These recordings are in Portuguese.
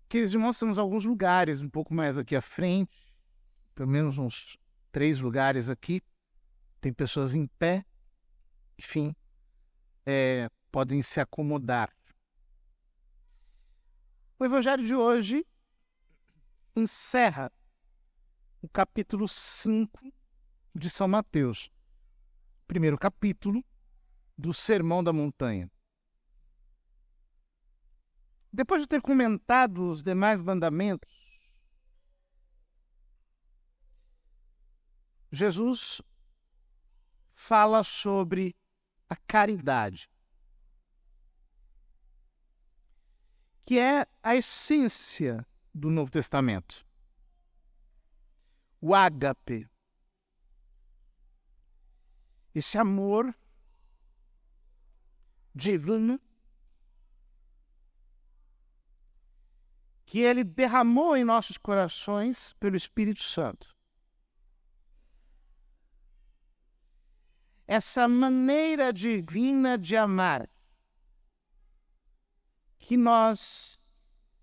Queridos irmãos, temos alguns lugares um pouco mais aqui à frente, pelo menos uns 3 lugares aqui. Tem pessoas em pé, enfim, podem se acomodar. O evangelho de hoje encerra o capítulo 5 de São Mateus, primeiro capítulo do Sermão da Montanha. Depois de ter comentado os demais mandamentos, Jesus fala sobre a caridade, que é a essência do Novo Testamento. O ágape, esse amor divino que ele derramou em nossos corações pelo Espírito Santo. Essa maneira divina de amar que nós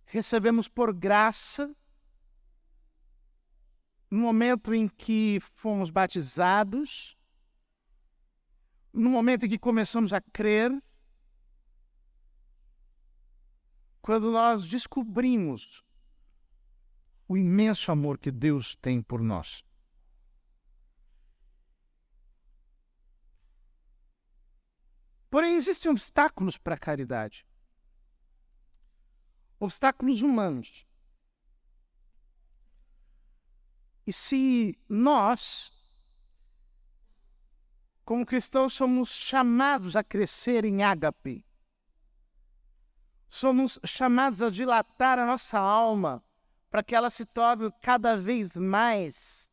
recebemos por graça no momento em que fomos batizados, no momento em que começamos a crer, quando nós descobrimos o imenso amor que Deus tem por nós. Porém, existem obstáculos para a caridade. Obstáculos humanos. E se nós, como cristãos, somos chamados a crescer em ágape, somos chamados a dilatar a nossa alma para que ela se torne cada vez mais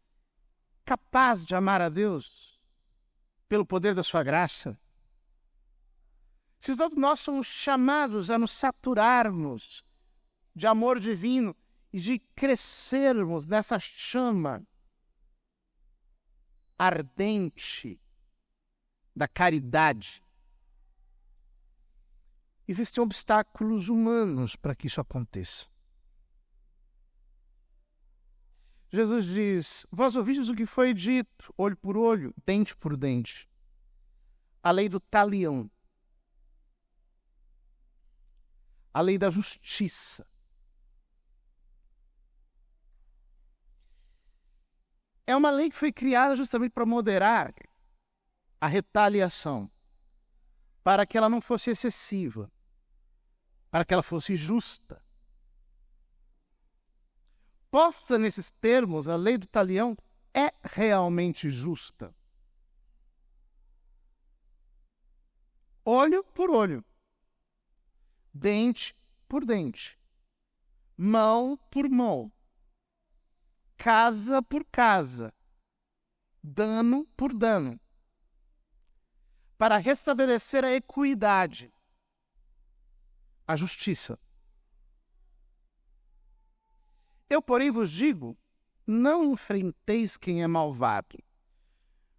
capaz de amar a Deus pelo poder da sua graça. Se todos nós somos chamados a nos saturarmos de amor divino e de crescermos nessa chama ardente da caridade, existem obstáculos humanos para que isso aconteça. Jesus diz: vós ouvistes o que foi dito, olho por olho, dente por dente. A lei do talião. A lei da justiça. É uma lei que foi criada justamente para moderar a retaliação, para que ela não fosse excessiva, para que ela fosse justa. Posta nesses termos, a lei do talião é realmente justa. Olho por olho, dente por dente, mão por mão, casa por casa, dano por dano, para restabelecer a equidade, a justiça. Eu, porém, vos digo, não enfrenteis quem é malvado.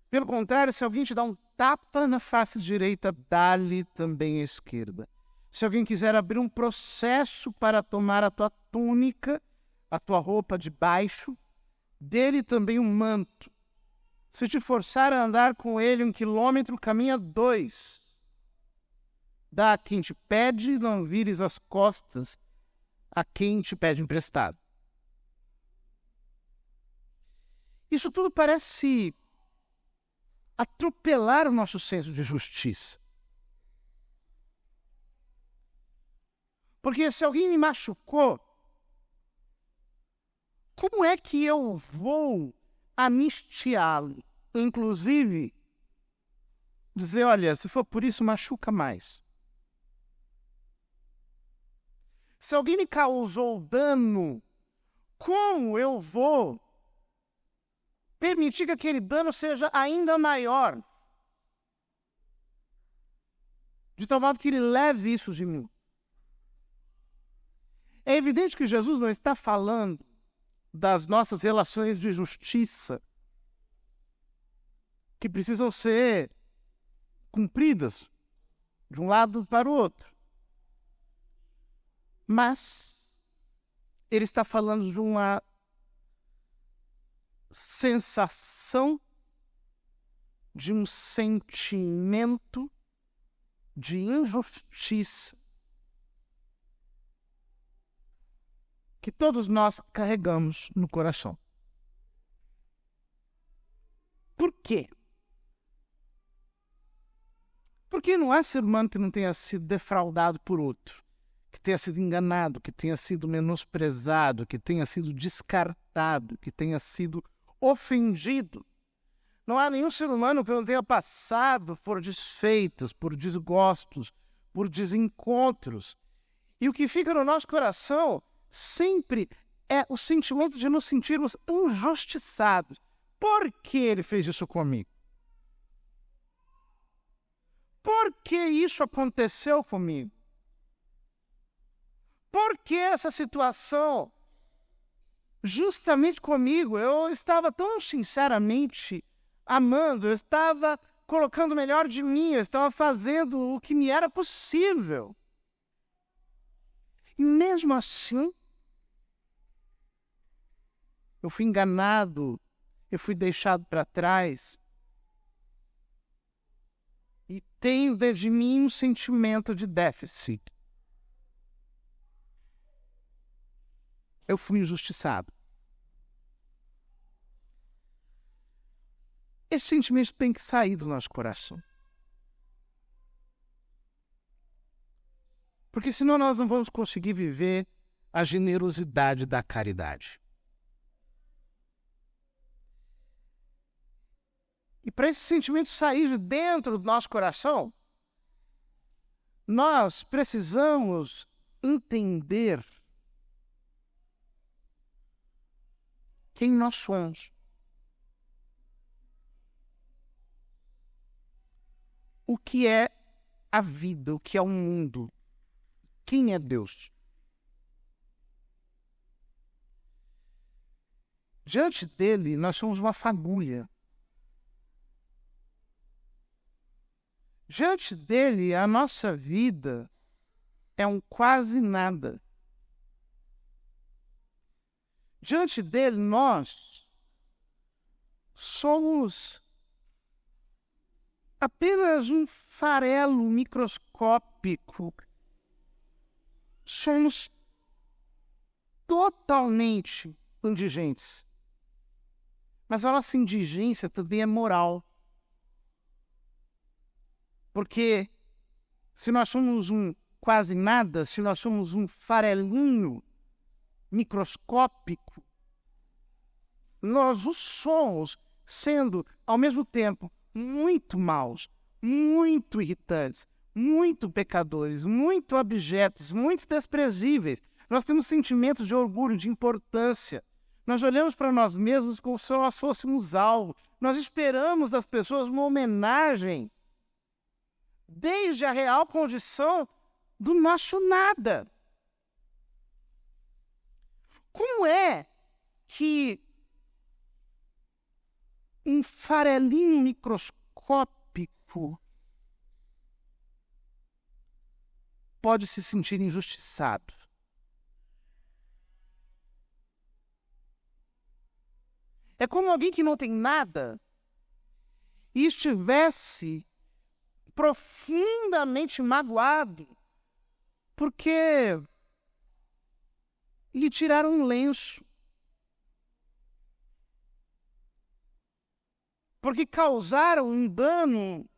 Pelo contrário, se alguém te dá um tapa na face direita, dá-lhe também a esquerda. Se alguém quiser abrir um processo para tomar a tua túnica, a tua roupa de baixo, dê-lhe também um manto. Se te forçar a andar com ele 1 quilômetro, caminha 2. Dá a quem te pede, não vires as costas a quem te pede emprestado. Isso tudo parece atropelar o nosso senso de justiça. Porque se alguém me machucou, como é que eu vou anistiá-lo? Inclusive, dizer, olha, se for por isso, machuca mais. Se alguém me causou dano, como eu vou permitir que aquele dano seja ainda maior? De tal modo que ele leve isso de mim. É evidente que Jesus não está falando das nossas relações de justiça, que precisam ser cumpridas de um lado para o outro. Mas ele está falando de uma sensação, de um sentimento de injustiça que todos nós carregamos no coração. Por quê? Porque não há ser humano que não tenha sido defraudado por outro, que tenha sido enganado, que tenha sido menosprezado, que tenha sido descartado, que tenha sido ofendido. Não há nenhum ser humano que não tenha passado por desfeitas, por desgostos, por desencontros. E o que fica no nosso coração sempre é o sentimento de nos sentirmos injustiçados. Por que ele fez isso comigo? Por que isso aconteceu comigo? Por que essa situação justamente comigo? Eu estava tão sinceramente amando, eu estava colocando o melhor de mim, eu estava fazendo o que me era possível. E mesmo assim, eu fui enganado, eu fui deixado para trás. E tenho dentro de mim um sentimento de déficit. Eu fui injustiçado. Esse sentimento tem que sair do nosso coração. Porque senão nós não vamos conseguir viver a generosidade da caridade. E para esse sentimento sair de dentro do nosso coração, nós precisamos entender quem nós somos. O que é a vida, o que é o mundo, quem é Deus. Diante dele, nós somos uma fagulha. Diante dele, a nossa vida é um quase nada. Diante dele, nós somos apenas um farelo microscópico. Somos totalmente indigentes. Mas a nossa indigência também é moral. Porque se nós somos um quase nada, se nós somos um farelinho microscópico, nós o somos sendo, ao mesmo tempo, muito maus, muito irritantes, muito pecadores, muito abjetos, muito desprezíveis. Nós temos sentimentos de orgulho, de importância. Nós olhamos para nós mesmos como se nós fôssemos algo. Nós esperamos das pessoas uma homenagem desde a real condição do nosso nada. Como é que um farelinho microscópico pode se sentir injustiçado? É como alguém que não tem nada e estivesse profundamente magoado porque lhe tiraram um lenço, porque causaram um dano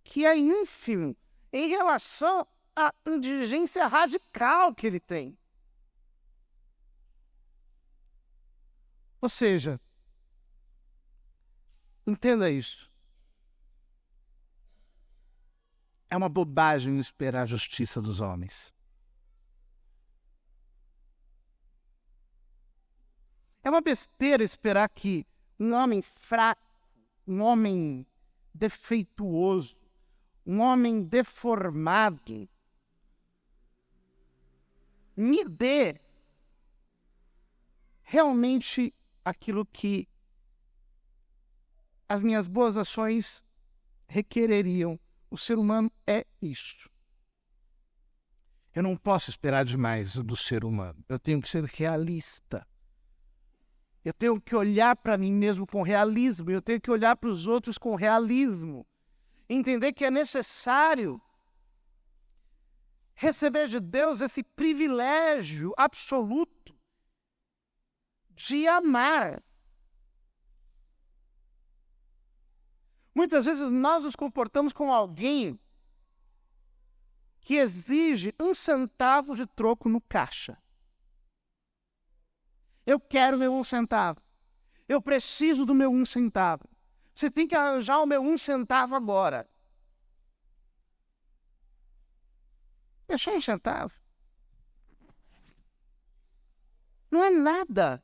que é ínfimo em relação à indigência radical que ele tem. Ou seja, entenda isso. É uma bobagem esperar a justiça dos homens. É uma besteira esperar que um homem fraco, um homem defeituoso, um homem deformado me dê realmente aquilo que as minhas boas ações requereriam. O ser humano é isso. Eu não posso esperar demais do ser humano. Eu tenho que ser realista. Eu tenho que olhar para mim mesmo com realismo. Eu tenho que olhar para os outros com realismo. Entender que é necessário receber de Deus esse privilégio absoluto de amar. Muitas vezes nós nos comportamos com alguém que exige 1 centavo de troco no caixa. Eu quero meu 1 centavo. Eu preciso do meu 1 centavo. Você tem que arranjar o meu 1 centavo agora. É só 1 centavo. Não é nada.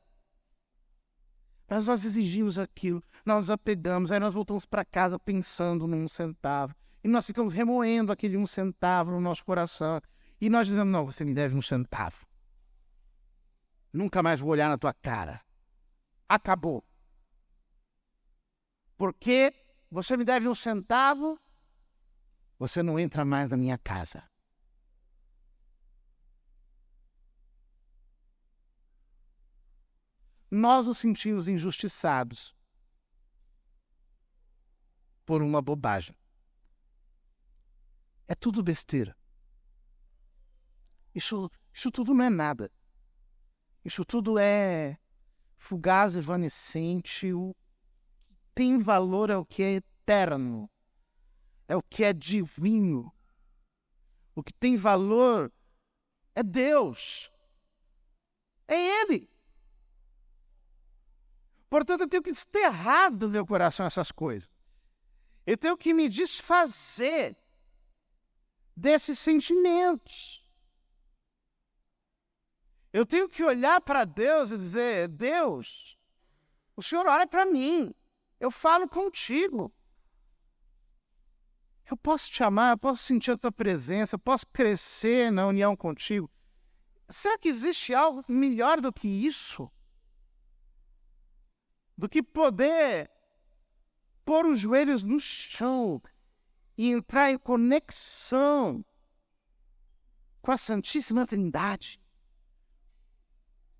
Mas nós exigimos aquilo, nós nos apegamos, aí nós voltamos para casa pensando no 1 centavo. E nós ficamos remoendo aquele 1 centavo no nosso coração. E nós dizemos, não, você me deve 1 centavo. Nunca mais vou olhar na tua cara. Acabou. Porque você me deve 1 centavo, você não entra mais na minha casa. Nós nos sentimos injustiçados por uma bobagem. É tudo besteira. Isso tudo não é nada. Isso tudo é fugaz, evanescente. O que tem valor é o que é eterno. É o que é divino. O que tem valor é Deus. É Ele. Portanto, eu tenho que desterrar do meu coração essas coisas. Eu tenho que me desfazer desses sentimentos. Eu tenho que olhar para Deus e dizer, Deus, o Senhor olha para mim, eu falo contigo. Eu posso te amar, eu posso sentir a tua presença, eu posso crescer na união contigo. Será que existe algo melhor do que isso? Do que poder pôr os joelhos no chão e entrar em conexão com a Santíssima Trindade,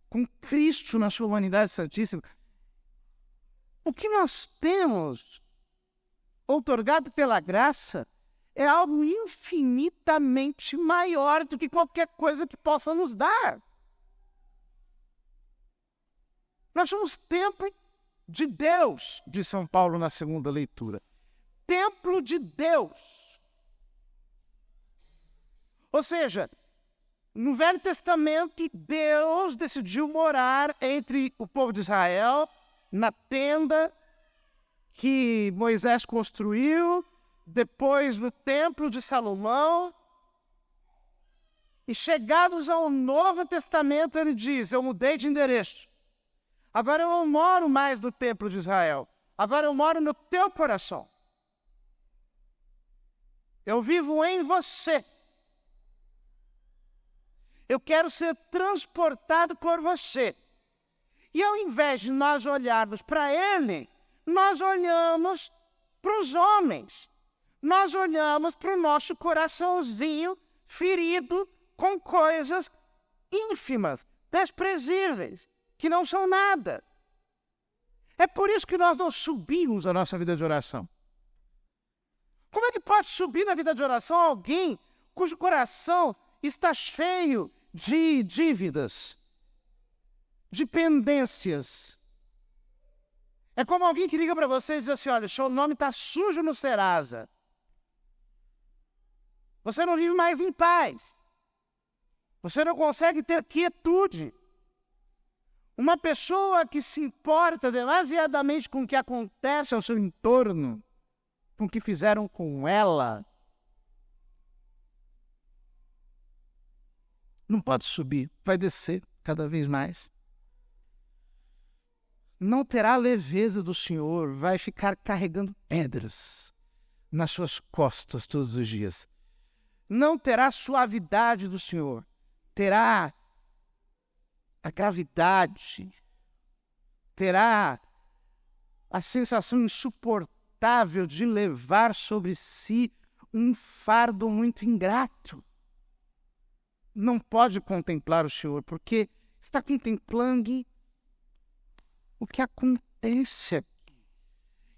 com Cristo na sua humanidade santíssima. O que nós temos outorgado pela graça é algo infinitamente maior do que qualquer coisa que possa nos dar. Nós somos templo de Deus, diz São Paulo na segunda leitura. Templo de Deus. Ou seja, no Velho Testamento, Deus decidiu morar entre o povo de Israel, na tenda que Moisés construiu, depois no templo de Salomão. E chegados ao Novo Testamento, ele diz, eu mudei de endereço. Agora eu não moro mais no templo de Israel. Agora eu moro no teu coração. Eu vivo em você. Eu quero ser transportado por você. E ao invés de nós olharmos para Ele, nós olhamos para os homens. Nós olhamos para o nosso coraçãozinho ferido com coisas ínfimas, desprezíveis, que não são nada. É por isso que nós não subimos a nossa vida de oração. Como é que pode subir na vida de oração alguém cujo coração está cheio de dívidas, de pendências? É como alguém que liga para você e diz assim, olha, seu nome está sujo no Serasa. Você não vive mais em paz. Você não consegue ter quietude. Uma pessoa que se importa demasiadamente com o que acontece ao seu entorno, com o que fizeram com ela, não pode subir, vai descer cada vez mais. Não terá a leveza do Senhor, vai ficar carregando pedras nas suas costas todos os dias. Não terá a suavidade do Senhor, terá a gravidade, terá a sensação insuportável de levar sobre si um fardo muito ingrato. não pode contemplar o Senhor, porque está contemplando o que acontece aqui.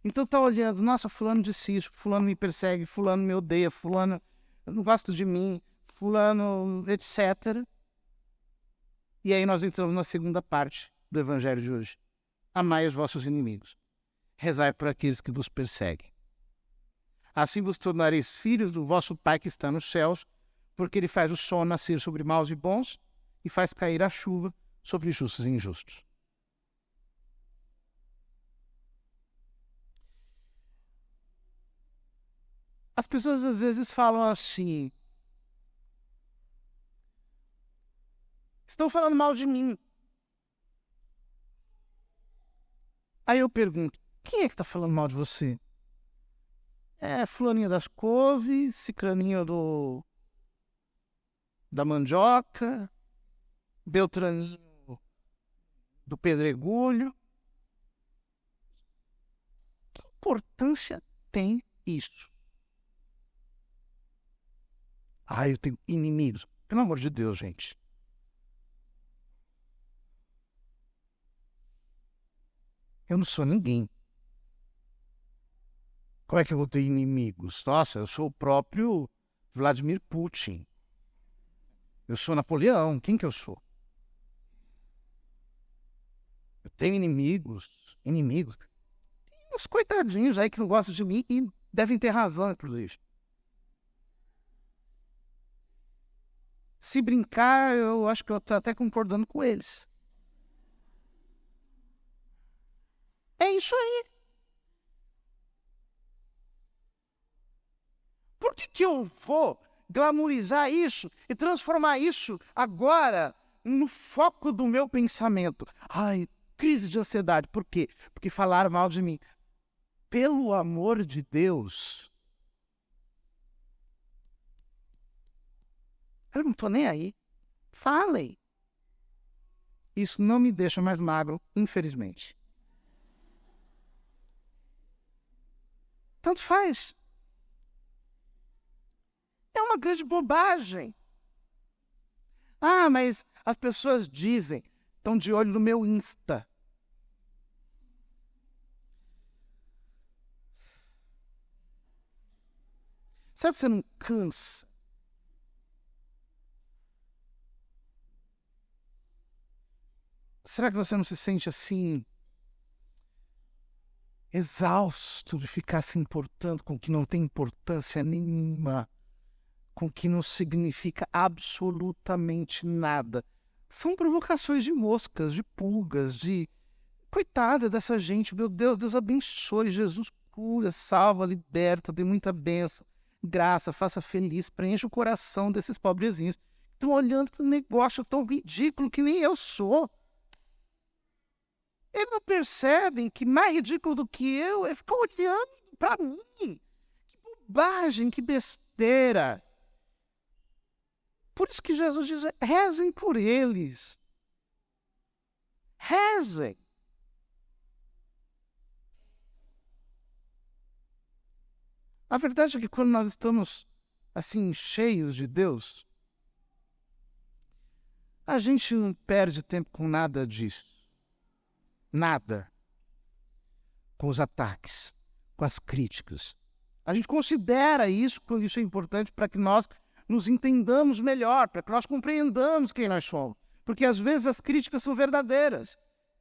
Então está olhando, nossa, fulano disse isso, fulano me persegue, fulano me odeia, fulano não gosta de mim, fulano, etc. E aí nós entramos na segunda parte do Evangelho de hoje. Amai os vossos inimigos. Rezai por aqueles que vos perseguem. Assim vos tornareis filhos do vosso Pai que está nos céus, porque ele faz o sol nascer sobre maus e bons e faz cair a chuva sobre justos e injustos. As pessoas às vezes falam assim: estão falando mal de mim. Aí eu pergunto: quem é que está falando mal de você? É fulaninho das couves, cicraninho da mandioca, beltraninho do pedregulho. Que importância tem isso? Eu tenho inimigos. Pelo amor de Deus, gente. Eu não sou ninguém. Como é que eu vou ter inimigos? Nossa, eu sou o próprio Vladimir Putin. Eu sou Napoleão. Quem que eu sou? Eu tenho inimigos. Inimigos. Tem uns coitadinhos aí que não gostam de mim e devem ter razão, inclusive. Se brincar, eu acho que eu estou até concordando com eles. É isso aí. Por que eu vou glamourizar isso e transformar isso agora no foco do meu pensamento? Crise de ansiedade. Por quê? Porque falaram mal de mim. Pelo amor de Deus. Eu não estou nem aí. Falem. Isso não me deixa mais magro, infelizmente. Tanto faz. É uma grande bobagem. Mas as pessoas dizem, estão de olho no meu Insta. Sabe que você não cansa? Será que você não se sente assim, exausto de ficar se importando com o que não tem importância nenhuma, com o que não significa absolutamente nada? São provocações de moscas, de pulgas, de... Coitada dessa gente, meu Deus, Deus abençoe, Jesus cura, salva, liberta, dê muita bênção, graça, faça feliz, preencha o coração desses pobrezinhos. Estão olhando para um negócio tão ridículo que nem eu sou. Eles não percebem que mais ridículo do que eu é ficar olhando para mim. Que bobagem, que besteira. Por isso que Jesus diz, rezem por eles. Rezem. A verdade é que quando nós estamos assim cheios de Deus, a gente não perde tempo com nada disso. Nada. Com os ataques, com as críticas. A gente considera isso, porque isso é importante para que nós nos entendamos melhor, para que nós compreendamos quem nós somos. Porque às vezes as críticas são verdadeiras.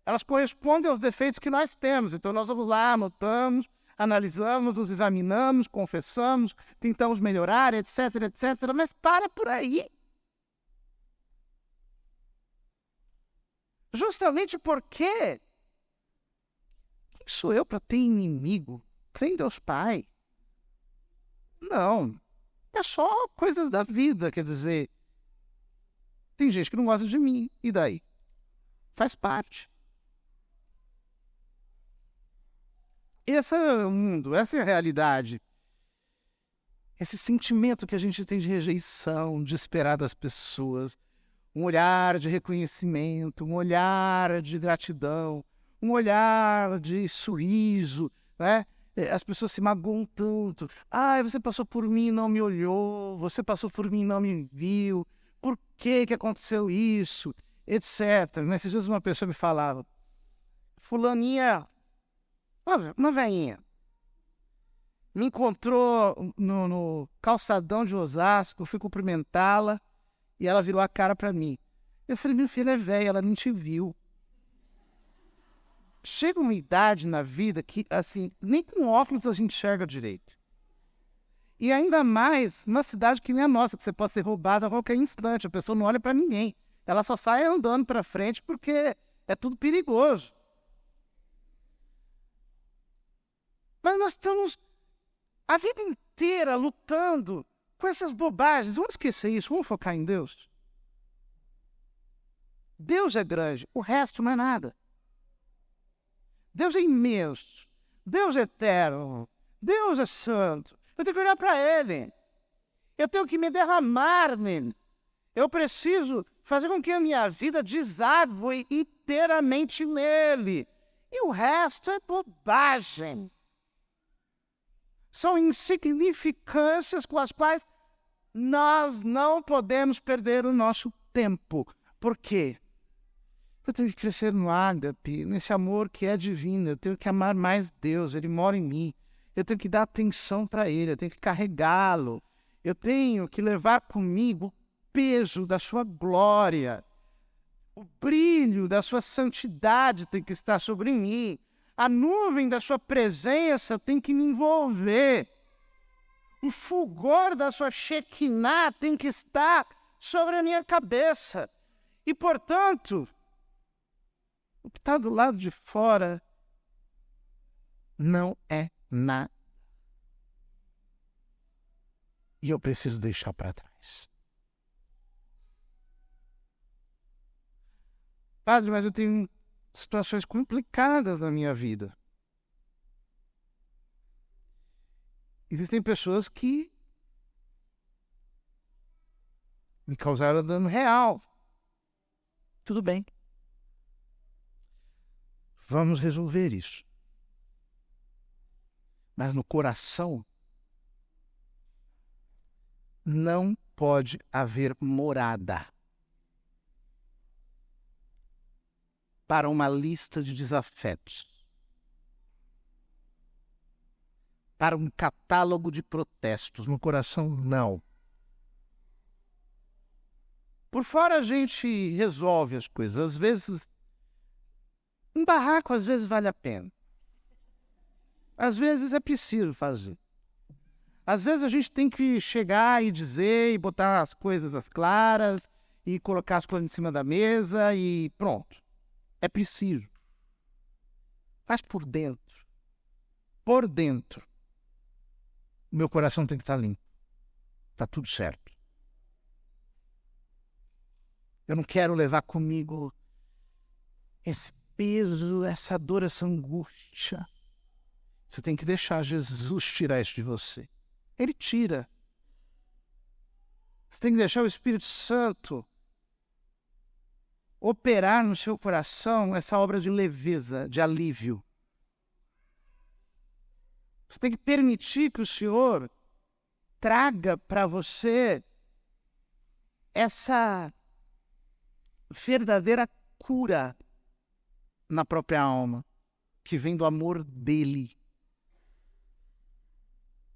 Elas correspondem aos defeitos que nós temos. Então nós vamos lá, anotamos, analisamos, nos examinamos, confessamos, tentamos melhorar, etc, etc. Mas para por aí. Justamente porque quem sou eu para ter inimigo? Crê em Deus Pai. Não. É só coisas da vida, quer dizer. Tem gente que não gosta de mim. E daí? Faz parte. Esse é o mundo, essa é a realidade. Esse sentimento que a gente tem de rejeição, de esperar das pessoas, um olhar de reconhecimento, um olhar de gratidão, um olhar de sorriso, né? As pessoas se magoam tanto. Você passou por mim e não me olhou, você passou por mim e não me viu. por que aconteceu isso, etc. Nesses dias uma pessoa me falava, fulaninha, uma velhinha, me encontrou no calçadão de Osasco, fui cumprimentá-la e ela virou a cara para mim. Eu falei, minha filha é velha, ela nem te viu. Chega uma idade na vida que, assim, nem com óculos a gente enxerga direito. E ainda mais numa cidade que nem a nossa, que você pode ser roubado a qualquer instante. A pessoa não olha para ninguém. Ela só sai andando para frente porque é tudo perigoso. Mas nós estamos a vida inteira lutando com essas bobagens. Vamos esquecer isso, vamos focar em Deus. Deus é grande, o resto não é nada. Deus é imenso, Deus é eterno, Deus é santo. Eu tenho que olhar para Ele. Eu tenho que me derramar nele. Eu preciso fazer com que a minha vida deságue inteiramente nele. E o resto é bobagem. São insignificâncias com as quais nós não podemos perder o nosso tempo. Por quê? Eu tenho que crescer no ágape, nesse amor que é divino. Eu tenho que amar mais Deus, Ele mora em mim. Eu tenho que dar atenção para Ele, eu tenho que carregá-lo. Eu tenho que levar comigo o peso da sua glória. O brilho da sua santidade tem que estar sobre mim. A nuvem da sua presença tem que me envolver. O fulgor da sua Shekinah tem que estar sobre a minha cabeça. E, portanto, o que está do lado de fora não é nada. E eu preciso deixar para trás. Padre, mas eu tenho situações complicadas na minha vida. Existem pessoas que me causaram dano real. Tudo bem. Vamos resolver isso. Mas no coração não pode haver morada para uma lista de desafetos, para um catálogo de protestos. No coração, não. Por fora a gente resolve as coisas. Às vezes, um barraco às vezes vale a pena. Às vezes é preciso fazer. Às vezes a gente tem que chegar e dizer, e botar as coisas às claras, e colocar as coisas em cima da mesa, e pronto. É preciso. Mas por dentro, o meu coração tem que estar limpo. Está tudo certo. Eu não quero levar comigo esse peso, essa dor, essa angústia. Você tem que deixar Jesus tirar isso de você. Ele tira. Você tem que deixar o Espírito Santo operar no seu coração essa obra de leveza, de alívio. Você tem que permitir que o Senhor traga para você essa verdadeira cura na própria alma, que vem do amor dele.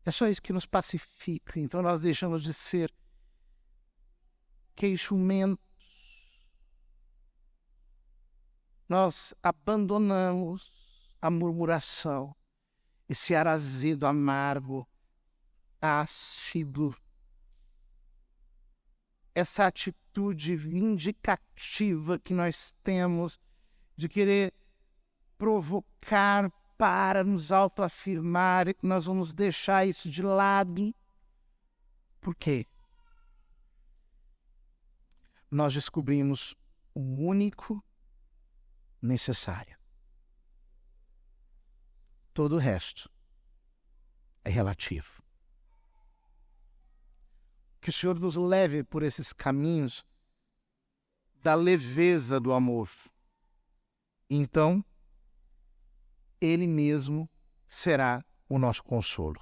É só isso que nos pacifica. Então nós deixamos de ser queixumentos. Nós abandonamos a murmuração, esse ar azedo, amargo, ácido, essa atitude vindicativa que nós temos de querer provocar para nos autoafirmar, e nós vamos deixar isso de lado. Por quê? Nós descobrimos o único necessário. Todo o resto é relativo. Que o Senhor nos leve por esses caminhos da leveza do amor. Então, Ele mesmo será o nosso consolo.